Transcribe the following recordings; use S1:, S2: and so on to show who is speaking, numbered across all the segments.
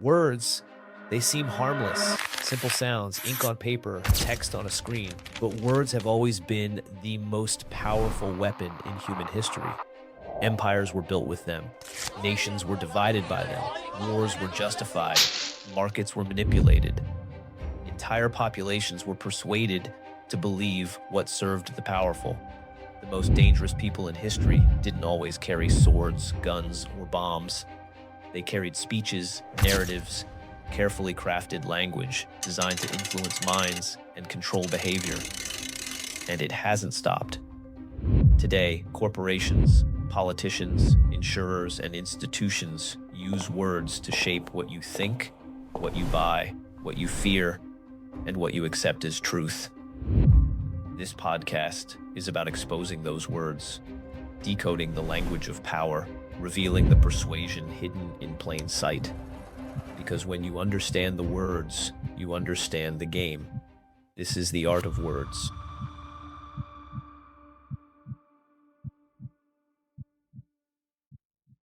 S1: Words, they seem harmless, simple sounds, ink on paper, text on a screen, but words have always been the most powerful weapon in human history. Empires were built with them, nations were divided by them, wars were justified, markets were manipulated, entire populations were persuaded to believe what served the powerful. The most dangerous people in history didn't always carry swords, guns, or bombs. They carried speeches, narratives, carefully crafted language designed to influence minds and control behavior. And it hasn't stopped. Today, corporations, politicians, insurers, and institutions use words to shape what you think, what you buy, what you fear, and what you accept as truth. This podcast is about exposing those words, decoding the language of power, revealing the persuasion hidden in plain sight. Because when you understand the words, you understand the game. This is the art of words.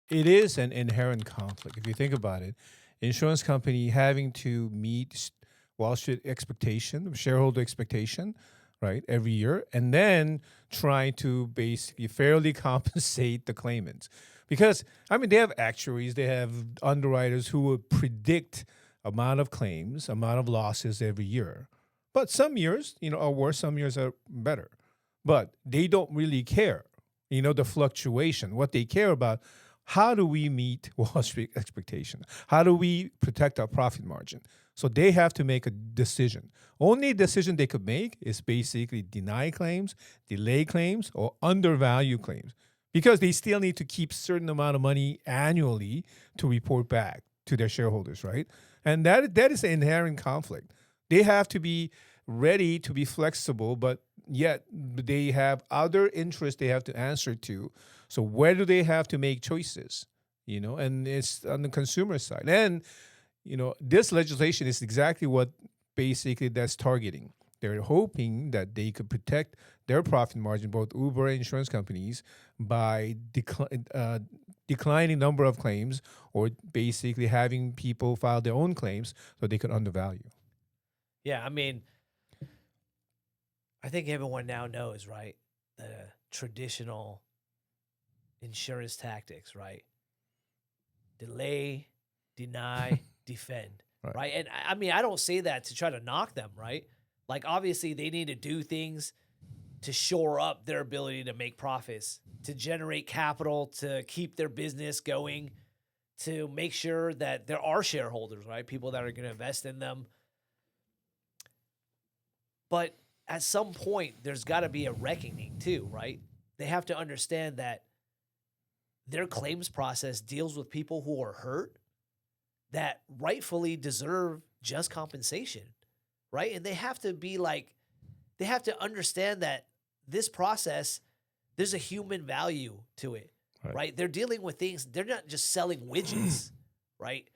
S2: It is an inherent conflict. If you think about it, insurance company having to meet Wall Street expectation, shareholder expectation, right, every year, and then trying to basically fairly compensate the claimants. Because I mean, they have actuaries, they have underwriters who would predict amount of claims, amount of losses every year. But some years, are worse, some years are better. But they don't really care, the fluctuation. What they care about, how do we meet Wall Street expectation? How do we protect our profit margin? So they have to make a decision. Only decision they could make is basically deny claims, delay claims, or undervalue claims, because they still need to keep certain amount of money annually to report back to their shareholders, right? And that is an inherent conflict. They have to be ready to be flexible, but yet they have other interests they have to answer to. So where do they have to make choices? And it's on the consumer side. And this legislation is exactly what basically that's targeting. They're hoping that they could protect their profit margin, both Uber and insurance companies, by declining number of claims, or basically having people file their own claims so they could undervalue.
S1: Yeah, I mean, I think everyone now knows, right? The traditional insurance tactics, right? Delay, deny, defend,
S2: Right.
S1: right? And I mean, I don't say that to try to knock them, right? Like, obviously, they need to do things to shore up their ability to make profits, to generate capital, to keep their business going, to make sure that there are shareholders, right? People that are going to invest in them. But at some point, there's got to be a reckoning too, right? They have to understand that their claims process deals with people who are hurt that rightfully deserve just compensation, right? And they have to be like, they have to understand that this process, there's a human value to it, right? They're dealing with things, they're not just selling widgets, right?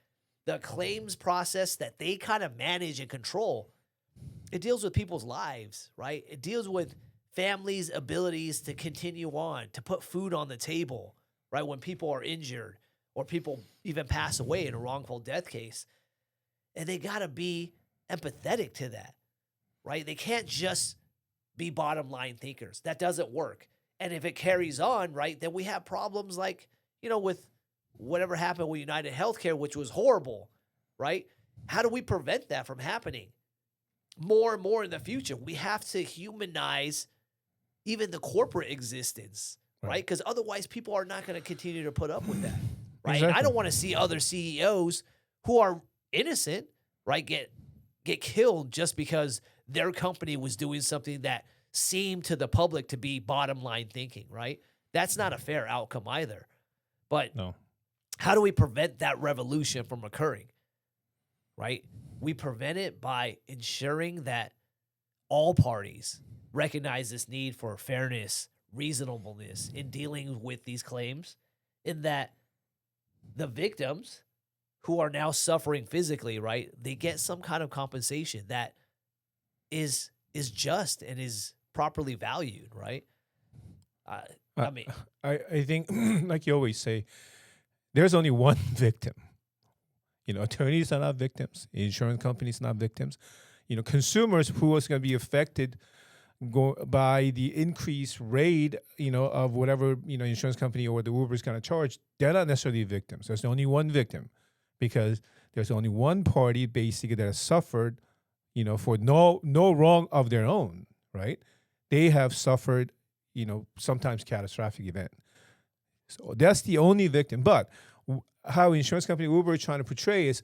S1: The claims process that they kind of manage and control, it deals with people's lives, right? It deals with families' abilities to continue on, to put food on the table, right? When people are injured or people even pass away in a wrongful death case. And they got to be empathetic to that, right? They can't just be bottom line thinkers. That doesn't work. And if it carries on, right, then we have problems like, with whatever happened with United Healthcare, which was horrible, right? How do we prevent that from happening more and more in the future? We have to humanize even the corporate existence, right? Because otherwise people are not going to continue to put up with that, right?
S2: Exactly.
S1: And I don't want to see other CEOs who are innocent, right, get killed just because their company was doing something that seemed to the public to be bottom line thinking, right? That's not a fair outcome either. But
S2: No.
S1: how do we prevent that revolution from occurring, right? We prevent it by ensuring that all parties recognize this need for fairness, reasonableness in dealing with these claims, in that the victims who are now suffering physically, right, they get some kind of compensation that is just and is properly valued, right? I mean,
S2: I think, like you always say, there's only one victim. Attorneys are not victims. Insurance companies are not victims. Consumers who is going to be affected by the increased rate, of whatever, insurance company or the Uber is going to charge, they're not necessarily victims. There's only one victim because there's only one party basically that has suffered, for no wrong of their own, right? They have suffered, sometimes catastrophic event. So that's the only victim. But how insurance company Uber is trying to portray is,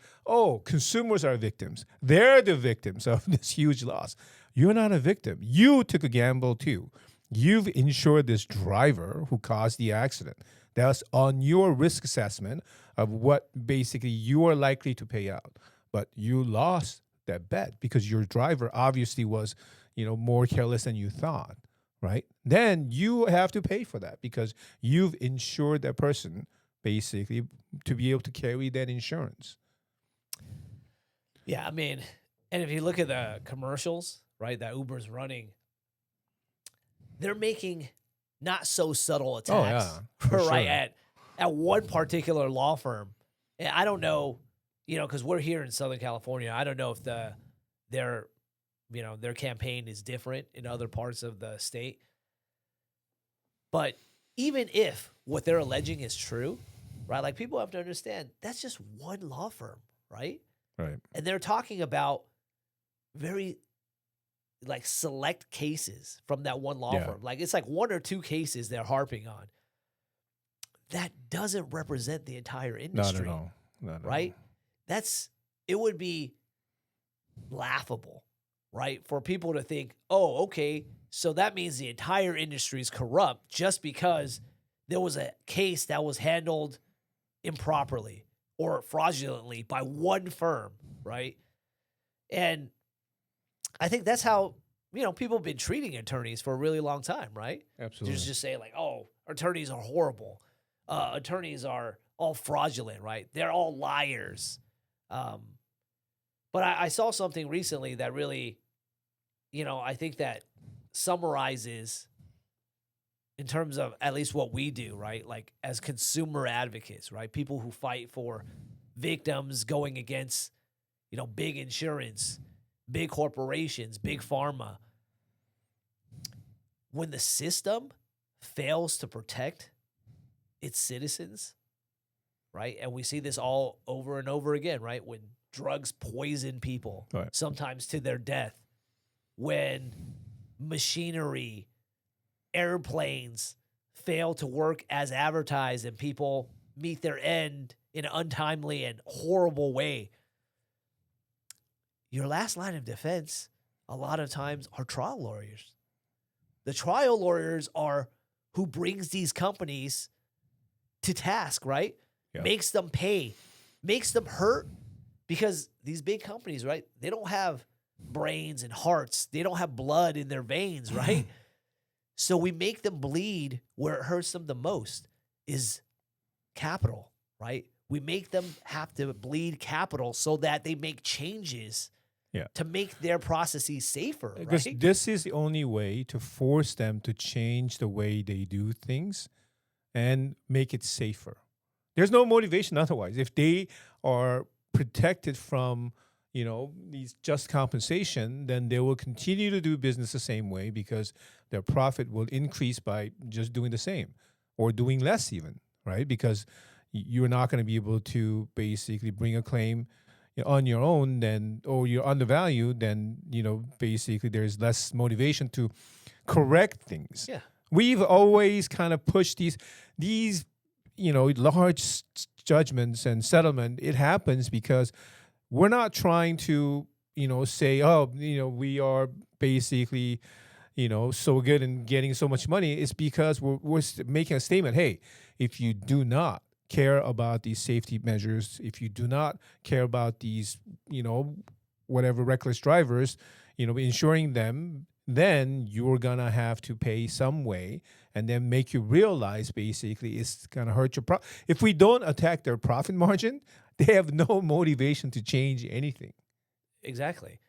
S2: consumers are victims. They're the victims of this huge loss. You're not a victim. You took a gamble too. You've insured this driver who caused the accident. That's on your risk assessment of what basically you are likely to pay out. But you lost that bet because your driver obviously was, more careless than you thought, right? Then you have to pay for that because you've insured that person basically to be able to carry that insurance.
S1: Yeah, I mean, and if you look at the commercials, right, that Uber's running, they're making not so subtle attacks,
S2: for
S1: right,
S2: sure.
S1: at one particular law firm. And I don't know, because we're here in Southern California. I don't know if their campaign is different in other parts of the state. But even if what they're alleging is true, right, like people have to understand that's just one law firm, right?
S2: Right.
S1: And they're talking about very like select cases from that one law firm. Like it's like one or two cases they're harping on. That doesn't represent the entire industry.
S2: Not at all. Not at
S1: right?
S2: all.
S1: It would be laughable, right? For people to think, oh, okay, so that means the entire industry is corrupt just because there was a case that was handled improperly or fraudulently by one firm, right? And I think that's how, people have been treating attorneys for a really long time, right?
S2: Absolutely.
S1: Just saying like, oh, attorneys are horrible. Attorneys are all fraudulent, right? They're all liars. But I saw something recently that really, I think that summarizes in terms of at least what we do, right? Like as consumer advocates, right? People who fight for victims going against, big insurance, big corporations, big pharma. When the system fails to protect its citizens, right? And we see this all over and over again, right? When drugs poison people,
S2: right,
S1: sometimes to their death. When machinery, airplanes fail to work as advertised and people meet their end in an untimely and horrible way. Your last line of defense, a lot of times, are trial lawyers. The trial lawyers are who brings these companies to task, right?
S2: Yeah.
S1: Makes them pay, makes them hurt, because these big companies, right? They don't have brains and hearts. They don't have blood in their veins, right? So we make them bleed where it hurts them the most is capital, right? We make them have to bleed capital so that they make changes to make their processes safer,
S2: because
S1: right?
S2: this is the only way to force them to change the way they do things and make it safer. There's no motivation otherwise. If they are protected from, these just compensation, then they will continue to do business the same way because their profit will increase by just doing the same or doing less even, right? Because you're not going to be able to basically bring a claim on your own, then, or you're undervalued, then, basically there's less motivation to correct things.
S1: Yeah.
S2: We've always kind of pushed these, large judgments and settlement. It happens because we're not trying to, say, we are basically, so good and getting so much money. It's because we're making a statement. Hey, if you do not care about these safety measures, if you do not care about these, whatever reckless drivers, insuring them, then you're going to have to pay some way and then make you realize basically it's going to hurt your profit. If we don't attack their profit margin, they have no motivation to change anything.
S1: Exactly.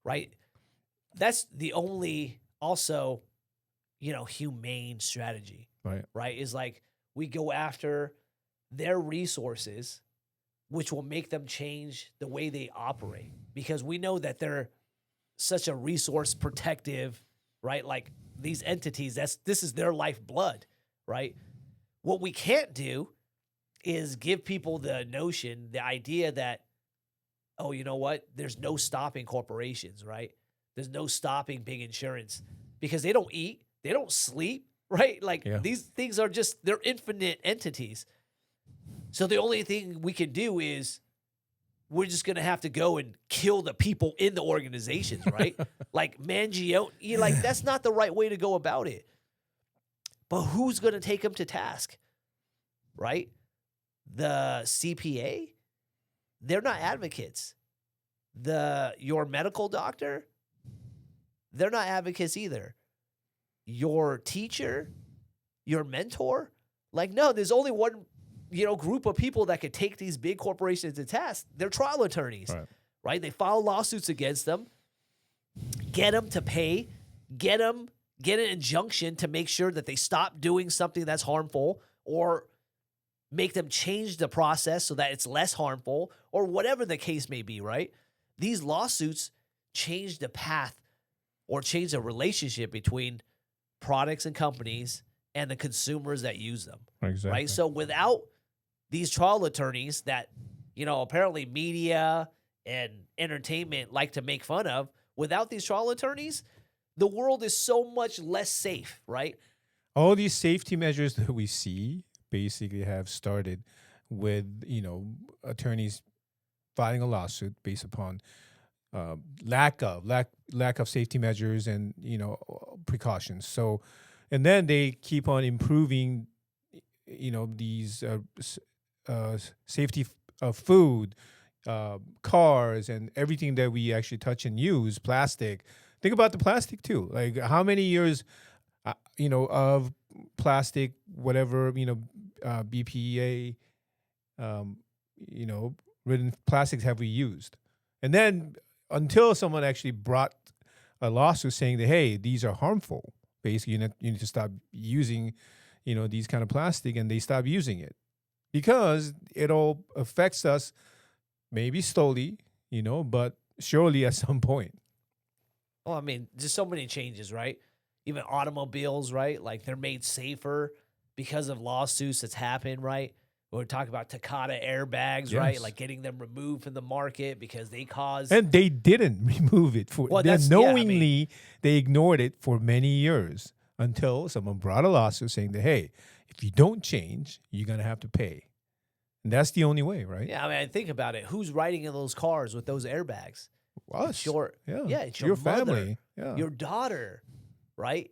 S1: Right. That's the only also, humane strategy.
S2: Right.
S1: Right. Is like we go after their resources which will make them change the way they operate, because we know that they're such a resource protective, right? Like these entities, this is their lifeblood, right? What we can't do is give people the notion, the idea that, oh, you know what? There's no stopping corporations, right? There's no stopping big insurance because they don't eat, they don't sleep, right? Like these things are just, they're infinite entities. So the only thing we can do is we're just going to have to go and kill the people in the organizations, right? Like Mangione, like that's not the right way to go about it. But who's going to take them to task, right? The CPA, they're not advocates. Your medical doctor, they're not advocates either. Your teacher, your mentor, like no, there's only one, group of people that could take these big corporations to task. They're trial attorneys, right? They file lawsuits against them, get them to pay, get an injunction to make sure that they stop doing something that's harmful, or make them change the process so that it's less harmful, or whatever the case may be, right? These lawsuits change the path or change the relationship between products and companies and the consumers that use them.
S2: Exactly.
S1: Right? So without these trial attorneys that, apparently media and entertainment like to make fun of, without these trial attorneys, the world is so much less safe, right?
S2: All these safety measures that we see basically have started with, attorneys filing a lawsuit based upon lack of safety measures and, precautions. So, and then they keep on improving, these safety of food, cars, and everything that we actually touch and use, plastic. Think about the plastic too. Like how many years, of plastic, whatever, BPA, written plastics have we used? And then until someone actually brought a lawsuit saying that, hey, these are harmful, basically you need to stop using, these kind of plastic, and they stop using it because it all affects us maybe slowly, but surely at some point.
S1: Well, I mean, just so many changes, right? Even automobiles, right? Like they're made safer because of lawsuits that's happened, right? We're talking about Takata airbags, right? Like getting them removed from the market because they cause...
S2: And they didn't remove it. Knowingly, they ignored it for many years until someone brought a lawsuit saying that, hey, if you don't change, you're going to have to pay. And that's the only way, right?
S1: Yeah, I mean, think about it. Who's riding in those cars with those airbags?
S2: Us.
S1: It's your mother,
S2: family.
S1: Your daughter, right?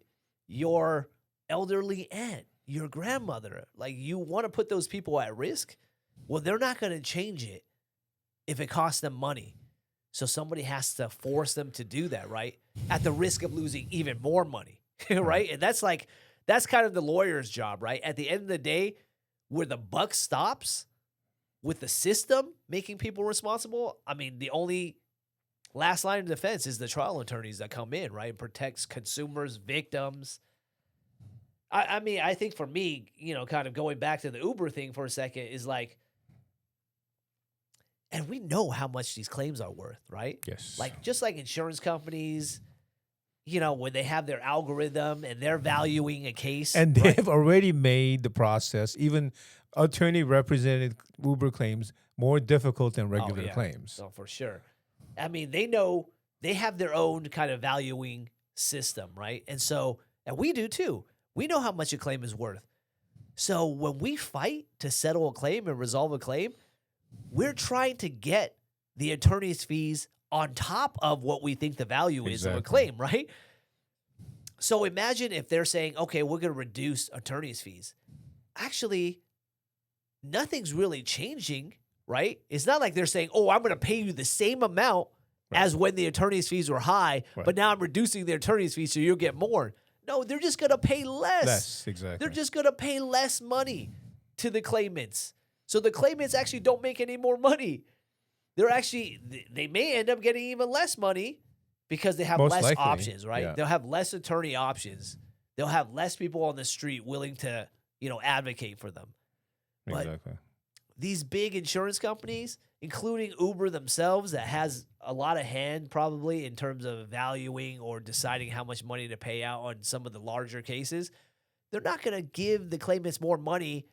S1: Your elderly aunt, your grandmother. Like, you want to put those people at risk? Well, they're not going to change it if it costs them money. So somebody has to force them to do that, right? At the risk of losing even more money, right? And that's kind of the lawyer's job, right? At the end of the day, where the buck stops with the system making people responsible, I mean, the only last line of defense is the trial attorneys that come in, right? And protects consumers, victims. I mean, I think for me, kind of going back to the Uber thing for a second is like, and we know how much these claims are worth, right?
S2: Yes.
S1: Like, just like insurance companies, when they have their algorithm and they're valuing a case.
S2: And they've already made the process, even attorney-represented Uber claims, more difficult than regular claims.
S1: Oh, for sure. I mean, they know they have their own kind of valuing system, right? And we do too. We know how much a claim is worth. So when we fight to settle a claim and resolve a claim, we're trying to get the attorney's fees on top of what we think the value is of a claim, right? So imagine if they're saying, okay, we're going to reduce attorney's fees. Actually, nothing's really changing, right? It's not like they're saying, oh, I'm going to pay you the same amount as when the attorney's fees were high, but now I'm reducing the attorney's fees so you'll get more. No, they're just going to pay less.
S2: Exactly.
S1: They're just going to pay less money to the claimants. So the claimants actually don't make any more money. They may end up getting even less money because they have less options, right?
S2: Yeah.
S1: They'll have less attorney options. They'll have less people on the street willing to, advocate for them. But
S2: exactly.
S1: these big insurance companies, including Uber themselves, that has a lot of hand probably in terms of valuing or deciding how much money to pay out on some of the larger cases, they're not going to give the claimants more money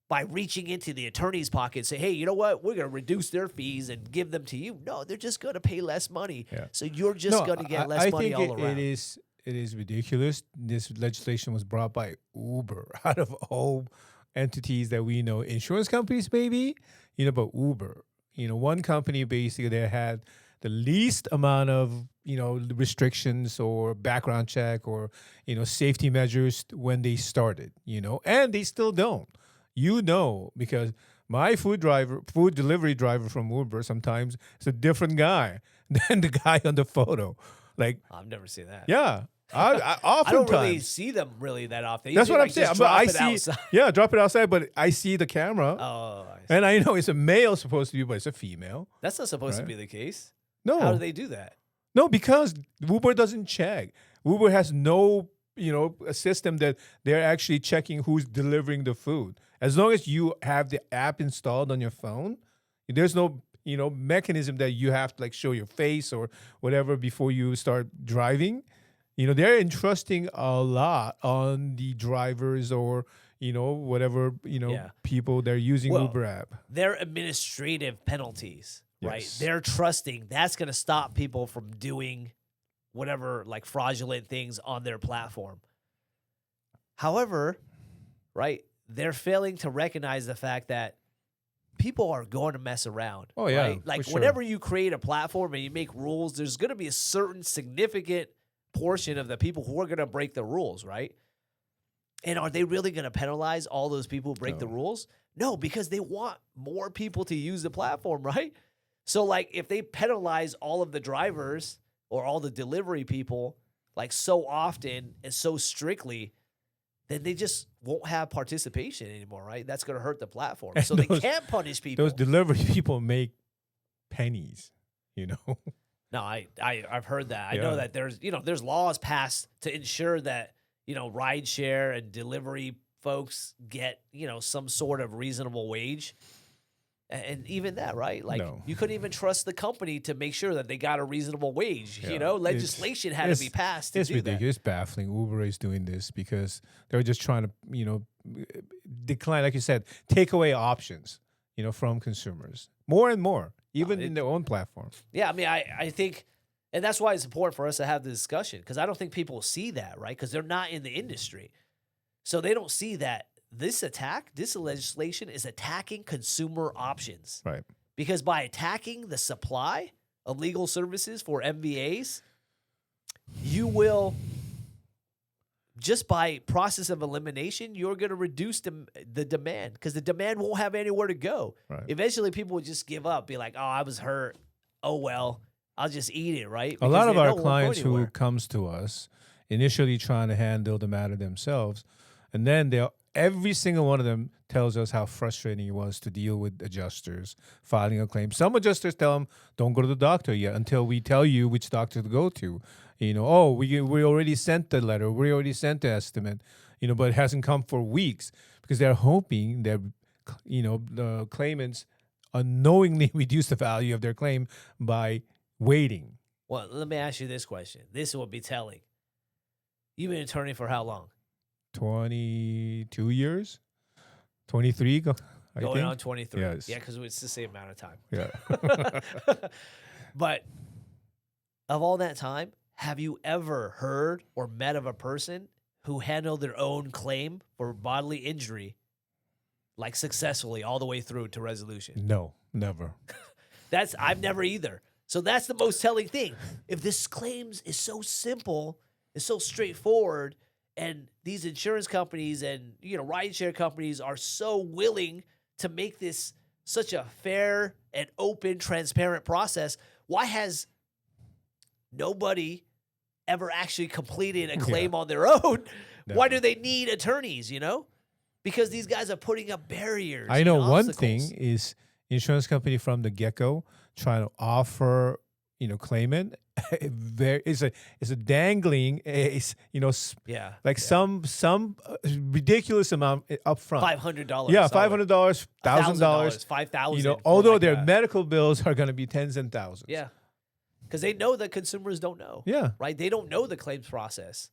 S1: by reaching into the attorney's pocket and say, hey, you know what? We're going to reduce their fees and give them to you. No, they're just going to pay less money.
S2: Yeah.
S1: So you're just going to get less money all around.
S2: It is ridiculous. This legislation was brought by Uber out of all entities that we know. Insurance companies, maybe, but Uber. One company basically that had the least amount of, restrictions or background check or, safety measures when they started, and they still don't. Because my food delivery driver from Uber sometimes is a different guy than the guy on the photo. Like,
S1: I've never seen that.
S2: Yeah. I oftentimes,
S1: I don't really see them really that often.
S2: That's what I'm
S1: just
S2: saying. But I
S1: drop it
S2: see,
S1: outside.
S2: drop it outside. But I see the camera,
S1: Oh, I see.
S2: and I know it's a male supposed to be, but it's a female.
S1: That's not supposed to
S2: Right.
S1: be the case.
S2: No,
S1: How do they do that?
S2: no, because Uber doesn't check. Uber has no, a system that they're actually checking who's delivering the food. As long as you have the app installed on your phone, there's no, mechanism that you have to like show your face or whatever before you start driving. They're entrusting a lot on the drivers or, whatever,
S1: Yeah.
S2: people they're using
S1: Well,
S2: Uber app.
S1: They're administrative penalties, right?
S2: Yes.
S1: They're trusting that's going to stop people from doing whatever like fraudulent things on their platform. However, right, they're failing to recognize the fact that people are going to mess around.
S2: Oh, yeah,
S1: right? Like
S2: for sure.
S1: whenever you create a platform and you make rules, there's going to be a certain significant portion of the people who are going to break the rules, right? And are they really going to penalize all those people who break the
S2: No.
S1: rules? No, because they want more people to use the platform, right? So, like, if they penalize all of the drivers or all the delivery people, like, so often and so strictly, then they just won't have participation anymore, right? That's going to hurt the platform.
S2: And
S1: So they
S2: those-
S1: can't punish people.
S2: Those delivery people make pennies,
S1: No, I've heard that. I
S2: Yeah.
S1: know that there's laws passed to ensure that, rideshare and delivery folks get, some sort of reasonable wage. And even that, right? Like
S2: No.
S1: you couldn't even trust the company to make sure that they got a reasonable wage.
S2: Yeah.
S1: Legislation had to be passed to
S2: It's
S1: do
S2: ridiculous. It's baffling. Uber is doing this because they're just trying to, decline, like you said, take away options, from consumers more and more, even in their own platform.
S1: that. Yeah, I mean, I think, and that's why it's important for us to have the discussion because I don't think people see that, right? Because they're not in the industry. So they don't see that this legislation is attacking consumer options.
S2: Right.
S1: Because by attacking the supply of legal services for MBAs, you will, just by process of elimination, you're going to reduce the demand because the demand won't have anywhere to go.
S2: Right.
S1: Eventually, people will just give up, be like, oh, I was hurt. Oh, well, I'll just eat it, right?
S2: A lot
S1: Because
S2: of
S1: they know
S2: our
S1: it won't go
S2: clients who
S1: anywhere.
S2: comes to us initially trying to handle the matter themselves, and then every single one of them tells us how frustrating it was to deal with adjusters filing a claim. Some adjusters tell them, don't go to the doctor yet until we tell you which doctor to go to. We already sent the letter. We already sent the estimate, but it hasn't come for weeks because they're hoping that, the claimants unknowingly reduce the value of their claim by waiting.
S1: Well, let me ask you this question. This will be telling. You've been an attorney for how long?
S2: 22 years, 23, I
S1: Going
S2: think.
S1: on 23.
S2: Yes.
S1: Yeah, because it's the same amount of time.
S2: Yeah.
S1: But of all that time, have you ever heard or met of a person who handled their own claim for bodily injury like successfully all the way through to resolution?
S2: No, never.
S1: I've never either. So that's the most telling thing. If this claims is so simple, it's so straightforward, and these insurance companies and rideshare companies are so willing to make this such a fair and open, transparent process, why has nobody ever actually completed a claim on their own? Why do they need attorneys, Because these guys are putting up barriers.
S2: I know
S1: and
S2: one
S1: obstacles.
S2: thing is insurance company from the get-go trying to offer claimant, there is a dangling,
S1: Yeah.
S2: like some ridiculous amount up front.
S1: $500.
S2: Yeah, $500, $1,000.
S1: $5,000.
S2: Although their medical bills are going to be tens and thousands.
S1: Yeah. Because they know that consumers don't know.
S2: Yeah.
S1: Right? They don't know the claims process.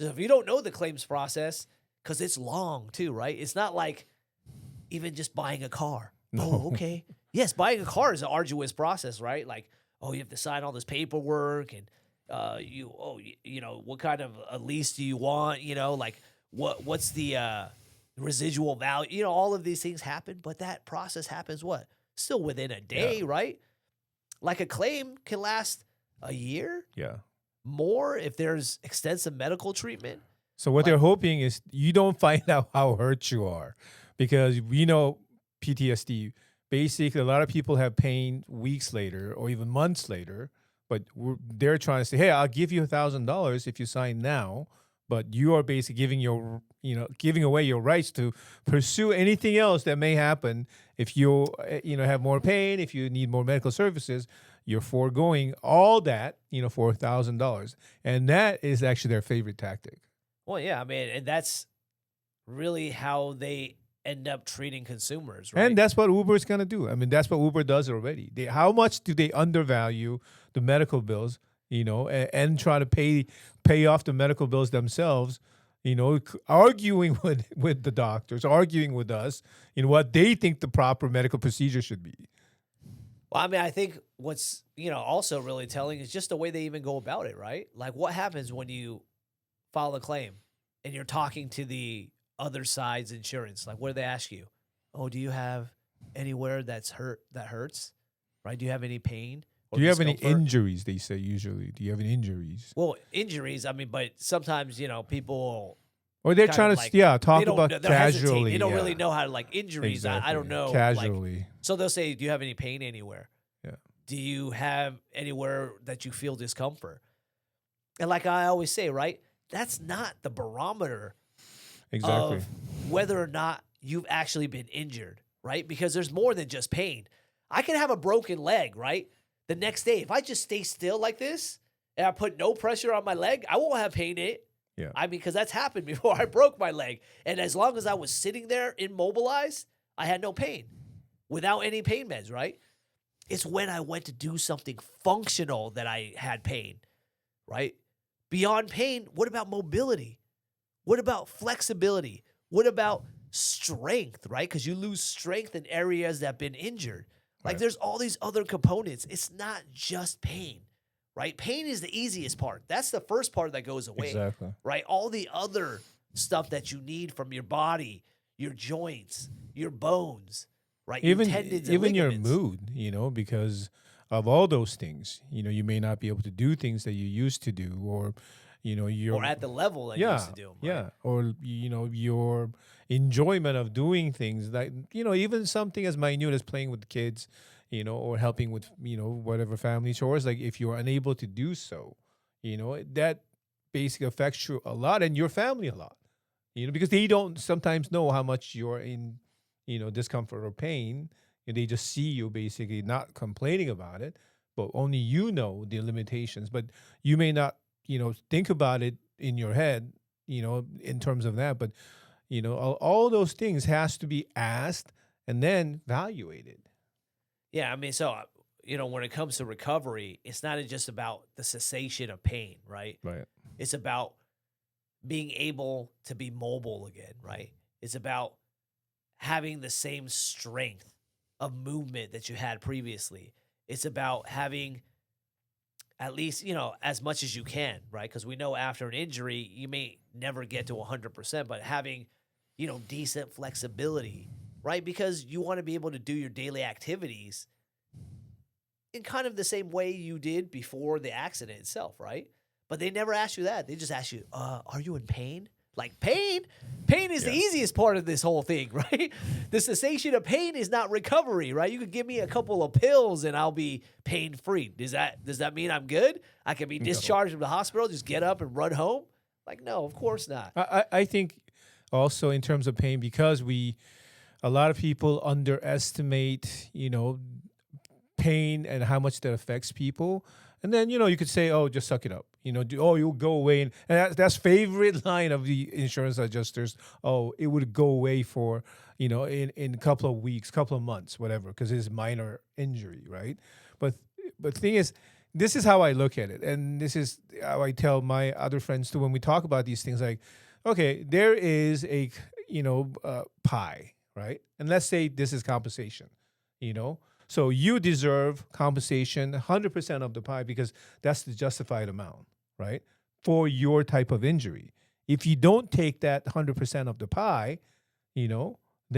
S1: So if you don't know the claims process, because it's long too, right? It's not like even just buying a car.
S2: No.
S1: Oh, okay. Yes, buying a car is an arduous process, right? Like, oh, you have to sign all this paperwork and what kind of a lease do you want? Like what's the residual value? All of these things happen, but that process happens still within a day, right? Like a claim can last a year, more if there's extensive medical treatment.
S2: So what they're hoping is you don't find out how hurt you are, because PTSD. Basically, a lot of people have pain weeks later or even months later, but they're trying to say, "Hey, I'll give you $1,000 if you sign now." But you are basically giving away your rights to pursue anything else that may happen if you have more pain, if you need more medical services. You're foregoing all that for $1,000, and that is actually their favorite tactic.
S1: Well, yeah, I mean, and that's really how they end up treating consumers, right?
S2: And that's what Uber is going to do. I mean, that's what Uber does already. How much do they undervalue the medical bills, and try to pay off the medical bills themselves, arguing with the doctors, arguing with us, what they think the proper medical procedure should be.
S1: Well, I mean, I think what's, also really telling is just the way they even go about it, right? Like what happens when you file a claim and you're talking to the other side's insurance? Like, what do they ask you? Oh, do you have anywhere that hurts? Right? Do you have any pain?
S2: Do you have any injuries? They say usually. Do you have any injuries?
S1: Well, injuries. I mean, but sometimes
S2: Or
S1: people.
S2: they're trying to talk about casually.
S1: They don't really know how to injuries.
S2: Exactly.
S1: I don't know
S2: Casually.
S1: So they'll say, "Do you have any pain anywhere?
S2: Yeah.
S1: Do you have anywhere that you feel discomfort?" And like I always say, right? That's not the barometer.
S2: Exactly.
S1: Of whether or not you've actually been injured, right? Because there's more than just pain. I can have a broken leg, right? The next day, if I just stay still like this and I put no pressure on my leg, I won't have pain in it.
S2: Yeah.
S1: I mean, because that's happened before I broke my leg. And as long as I was sitting there immobilized, I had no pain without any pain meds, right? It's when I went to do something functional that I had pain, right? Beyond pain, what about mobility? What about flexibility? What about strength, right? Because you lose strength in areas that have been injured. Like there's all these other components. It's not just pain, right? Pain is the easiest part. That's the first part that goes away,
S2: Exactly.
S1: right? All the other stuff that you need from your body, your joints, your bones, right?
S2: Even
S1: your tendons,
S2: even
S1: and
S2: your
S1: ligaments.
S2: mood, because of all those things, you may not be able to do things that you used to do, or you're
S1: or at the level that you used to do them, right?
S2: yeah, or your enjoyment of doing things like even something as minute as playing with kids, or helping with whatever family chores. Like if you're unable to do so, that basically affects you a lot and your family a lot, because they don't sometimes know how much you're in discomfort or pain. And they just see you basically not complaining about it, but only the limitations. But you may not think about it in your head, in terms of that. But all those things has to be asked and then evaluated.
S1: Yeah, I mean, so when it comes to recovery, it's not just about the cessation of pain, right?
S2: Right.
S1: It's about being able to be mobile again, right? It's about having the same strength of movement that you had previously. It's about having at least, as much as you can, right? Because we know after an injury, you may never get to 100%, but having, decent flexibility, right? Because you want to be able to do your daily activities in kind of the same way you did before the accident itself, right? But they never ask you that. They just ask you, are you in pain? Like pain is the easiest part of this whole thing, right? The cessation of pain is not recovery, right? You could give me a couple of pills and I'll be pain-free. Does that mean I'm good? I can be discharged from the hospital, just get up and run home? Like, no, of course not.
S2: I think also in terms of pain, because a lot of people underestimate, pain and how much that affects people. And then, you could say, oh, just suck it up. You'll go away. And that's favorite line of the insurance adjusters. Oh, it would go away for, in a couple of weeks, couple of months, whatever, because it's minor injury, right? But the thing is, this is how I look at it. And this is how I tell my other friends too when we talk about these things. Like, okay, there is a, pie, right? And let's say this is compensation, So you deserve compensation, 100% of the pie, because that's the justified amount, right? For your type of injury. If you don't take that 100% of the pie,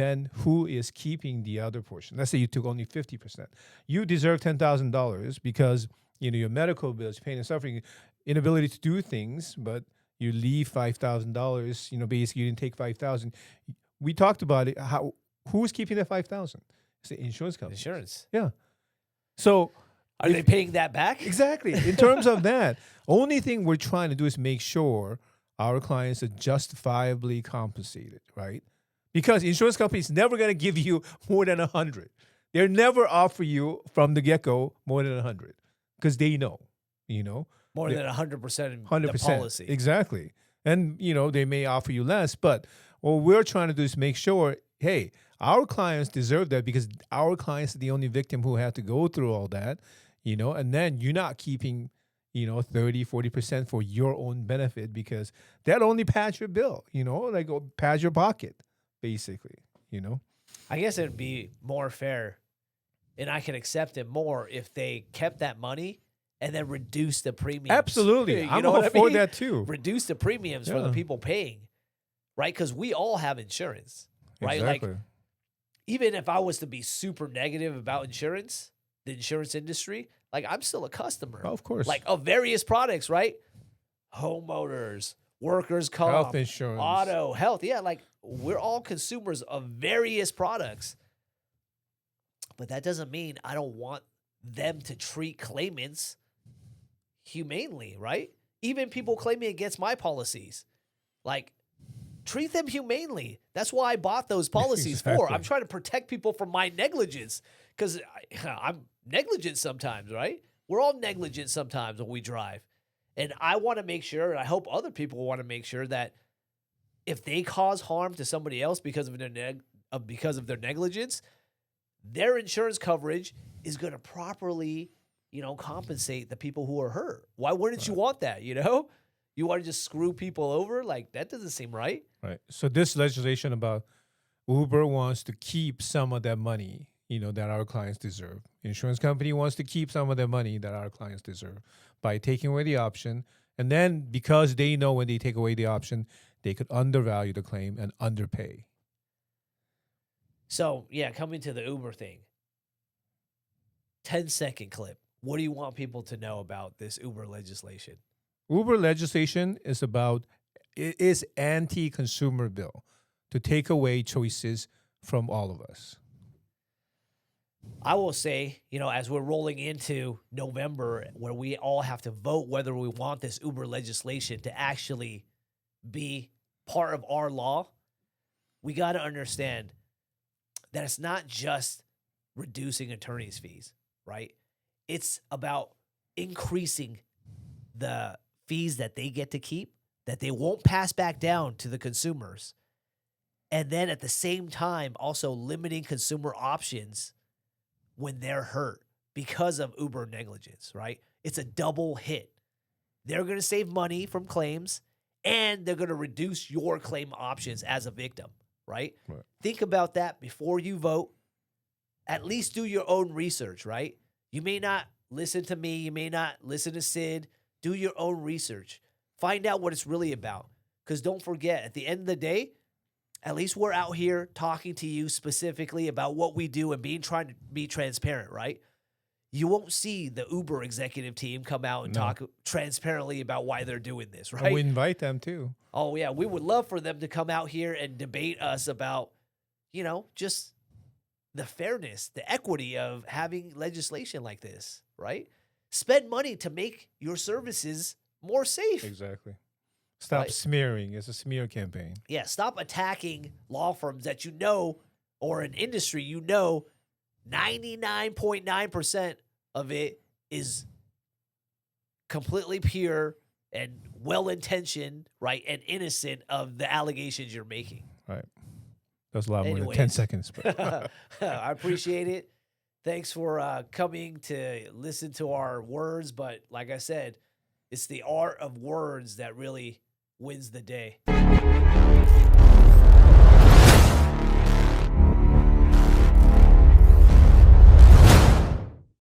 S2: then who is keeping the other portion? Let's say you took only 50%. You deserve $10,000 because, your medical bills, pain and suffering, inability to do things, but you leave $5,000, basically you didn't take 5,000. We talked about it. Who's keeping that 5,000? It's the insurance company.
S1: Insurance.
S2: Yeah. So
S1: are they paying that back?
S2: Exactly. In terms of that, only thing we're trying to do is make sure our clients are justifiably compensated, right? Because insurance companies never going to give you more than 100. They'll never offer you from the get-go more than 100 because they know,
S1: More than 100%
S2: 100%.
S1: the policy.
S2: Exactly. And, they may offer you less, but what we're trying to do is make sure, hey, our clients deserve that because our clients are the only victim who had to go through all that, and then you're not keeping, 30, 40% for your own benefit because that only pads your bill, like pads your pocket, basically,
S1: I guess it'd be more fair, and I can accept it more if they kept that money and then reduce the premiums.
S2: Absolutely.
S1: You
S2: I'm
S1: know
S2: all
S1: what I
S2: for
S1: mean?
S2: that too.
S1: Reduce the premiums for the
S2: Yeah.
S1: people paying, right? Because we all have insurance, right?
S2: Exactly.
S1: Like, even if I was to be super negative about insurance, the insurance industry, like I'm still a customer.
S2: Of course.
S1: Like of various products, right? Homeowners, workers' comp,
S2: Health insurance.
S1: auto, health. Yeah, like we're all consumers of various products. But that doesn't mean I don't want them to treat claimants humanely, right? Even people claiming against my policies. Like, treat them humanely. That's why I bought those policies for.
S2: Exactly.
S1: I'm trying to protect people from my negligence because I'm negligent sometimes, right? We're all negligent sometimes when we drive. And I want to make sure, and I hope other people want to make sure that if they cause harm to somebody else because of their negligence, their insurance coverage is going to properly, compensate the people who are hurt. Why wouldn't you want that, You want to just screw people over? Like, that doesn't seem right.
S2: Right. So this legislation about Uber wants to keep some of that money, that our clients deserve. Insurance company wants to keep some of the money that our clients deserve by taking away the option. And then because they know when they take away the option, they could undervalue the claim and underpay.
S1: So, yeah, coming to the Uber thing. 10-second clip. What do you want people to know about this Uber legislation?
S2: Uber legislation is anti-consumer bill to take away choices from all of us.
S1: I will say, as we're rolling into November where we all have to vote whether we want this Uber legislation to actually be part of our law, we got to understand that it's not just reducing attorney's fees, right? It's about increasing the fees that they get to keep, that they won't pass back down to the consumers. And then at the same time, also limiting consumer options when they're hurt because of Uber negligence, right? It's a double hit. They're going to save money from claims and they're going to reduce your claim options as a victim, right? Think about that before you vote. At least do your own research, right? You may not listen to me. You may not listen to Sid. Do your own research. Find out what it's really about. Because don't forget, at the end of the day, at least we're out here talking to you specifically about what we do and trying to be transparent, right? You won't see the Uber executive team come out and talk transparently about why they're doing this, right?
S2: And we invite them too.
S1: Oh, yeah. We would love for them to come out here and debate us about, just the fairness, the equity of having legislation like this, right? Spend money to make your services more safe.
S2: Exactly. Stop smearing. It's a smear campaign.
S1: Yeah, stop attacking law firms that or an industry 99.9% of it is completely pure and well-intentioned, right, and innocent of the allegations you're making.
S2: Right. That was a lot more than 10
S1: Anyways.
S2: seconds. But
S1: I appreciate it. Thanks for coming to listen to our words. But like I said, it's the art of words that really wins the day.